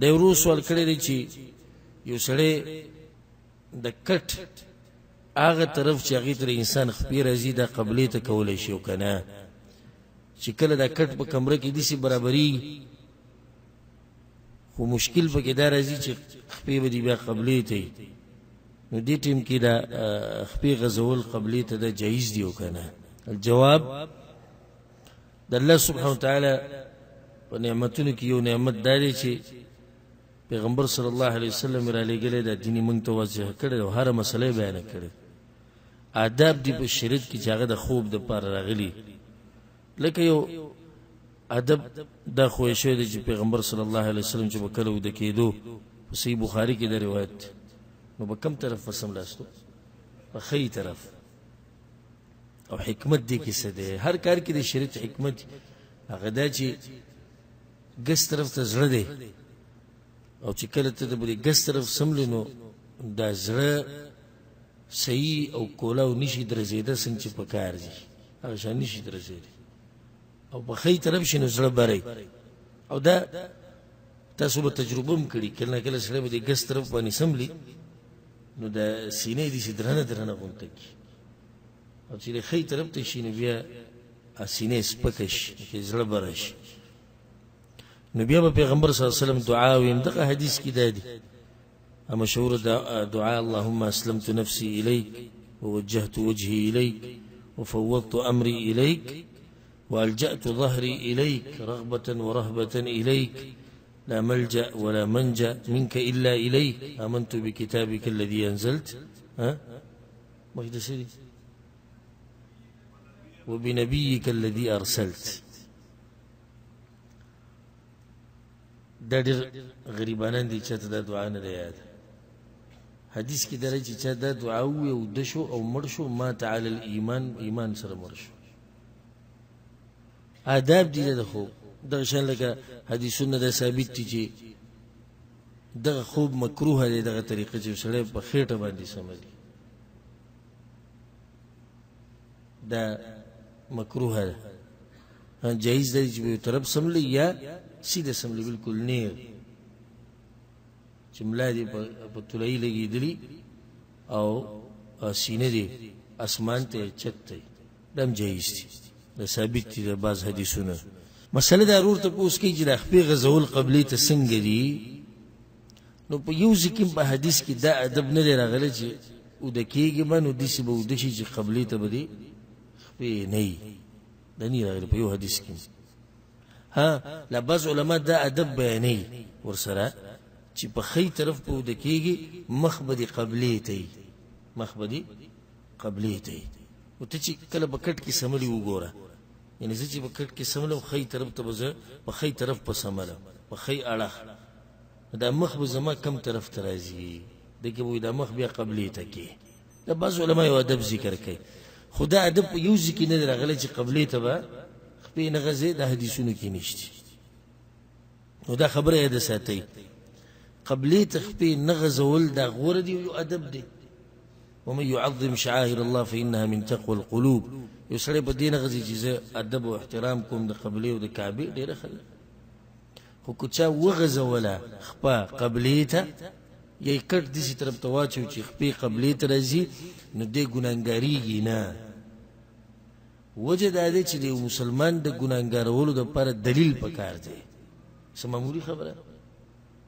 د ورو سوال کړی دی چې یو سړی د کټ هغه طرف چې هغې ته انسان خپې راځي دا قبلې ته کولی شي او که نه چې کله دا کټ په کمره کې داسې برابرېږي خو مشکل پکې دا راځي چې خپې به دي بیا قبلې ته وي نو دې ټیم کې دا خپې غځول قبلې ته دا جایز دي او که نه الجواب د الله سبحانه وتعالی په نعمتونو کې یو نعمت دا دی چې پیغمبر صلی الله علیه وسلم را لېږلی دا دین یې موږ ته واضح کړی او هره مسله یې بیانه کړې آداب دي په شریعت کې چې هغه د خوب دپاره راغلي لکه یو ادب دا خوی شوی دی چې پیغمبر صلی الله علیه وسلم چې به کله وده کېدو په صحیح بخاري کې دا روایت نو به کم طرف په سملاستو په ښی طرف او حکمت دی کې څه دی هر کار کې د شریعت حکمت هغه دا چې ګس طرف ته زړه دی او چې کله ته د ګس طرف سملی نو دا زړه صحیح او کولاو نشي درځېده څنګه چې په کار دي هغه شان نشي درځېدی او په ښی طرف شي نو زړه بری او دا تاسو به تجربه هم کړي کله نه کله سړی به د ګس طرف باندې سملي نو د سینې داسې درنه درنه غونته کړي او چې د ښی طرف ته شي نو بیا سینې سپکه شي چې زړه بره شي نو بیا به پیغمبر صلی الله علیه وسلم دعا ویم دغه حدیث کې دا دی مشهور دعا اللهم اسلمت نفسي اليك ووجهت وجهي اليك وفوضت امري اليك والجأت ظهري اليك رغبة ورهبة اليك لا ملجأ ولا منجأ منك الا اليك امنت بكتابك الذي انزلت وبنبيك الذي ارسلت دا ډېر غریبانان دي چاته دا دعا نه ده یاد حدیث کې دا چې چا دا دعا ووایي او وده شو او مړ شو مات علی الایمان ایمان سره مړ شو آداب دي د خوب دغه شان لکه حدیثونه دا ثابت دي چې دغه خوب مکروه دی دغه طریقه چې سړی په خېټه باندې سملي دا مکروه ده جایز دی چې په طرف سملي یا سیده سملی بالکل نیر چې ملا دې په طلایي لګېدلي او سینه دې اسمان ته چت دی دا هم جایز دي دا ثابت دي د بعض حدیثونه مسله دا ورور تپوس کوي چې د خپې غځول قبلې ته څنګه دي نو په یو ځای کې په حدیث کې دا ادب نه دی راغلی چې وده کېږي به نو داسې به وده شي چې قبلې ته به دې خپې نه وي دا نه راغلی په یو حدیث کې لا بعض علما دا ادب بیانوي ورسره چې په ښی طرف په وده کېږي مخ به دې قبلې ته وي مخ به دې قبلې ته وي او ته چې کله په کټ کې سملي وګوره یعنې زه چې په کټ کې سملم ښی طرف ته به زه په ښی طرف په سملم په ښی اړخ دا مخ به زما کم طرف ته راځي دکې به دا مخ بیا قبلې ته کې دا بعض علما یو ادب ذکر کوي خو دا ادب په یو ځای کې نه دی راغلی چې قبلې ته به خپې نه غځې دا حدیثونو کې نشته نو دا خبره یې د ساتئ قبلې ته خپې نه غځول دا غوره دی یو ادب دی ومن يعظم شعائر الله فإنها من تقوى القلوب یو سړی په دې نه غځي چې زه ادب او احترام کوم د قبلې او د کعبې ډېره ښه ده خو که چا وغځوله خپه قبلې ته یا یې کټ داسې طرف ته واچوي چې خپې قبلې ته راځي نو دی ګناهګارېږي نه وجه دا دی چې د یو مسلمان د ګناهګارولو دپاره دلیل پکار دی څه معمولي خبره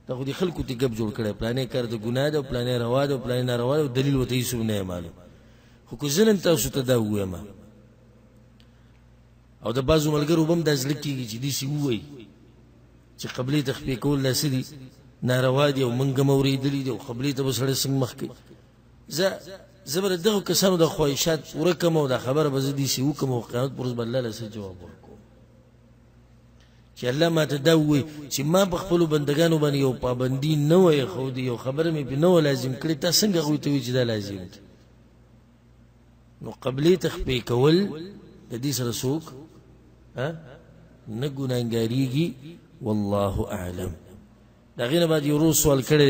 دا خو دې خلکو ته ګپ جوړ کړی پلانې کار د ګناه ده او پلانې روا ده او پلانې ناروا ده او دلیل ورته هېڅ نه یې معلوم خو که زه نن تاسو ته دا ووایم او د بعضو ملګرو به هم دا زړه کېږي چې داسې ووایي چې قبلې ته خپې کول دا څه دي ناروا دي او موږ هم اورېدلي دي او قبلې ته به سړی څنګه مخ کوي زه به د دغو کسانو د خواهشات پوره کړم او دا خبره به زه داسې وکړم او قیامت پر ورځ به الله له څه جواب ورکوم چې الله ماته دا ووایي چې ما په خپلو بندګانو باندې یو پابندي نه وه ایښودې یو خبره مې پرې نه وه لازم کړې تا څنګه هغوی ته وایي چې دا لازم دی نو قبلې ته خپې کول د دې سره څوک نه ګناهګارېږي والله اعلم د هغې نه بعد یو ورور سوال کړی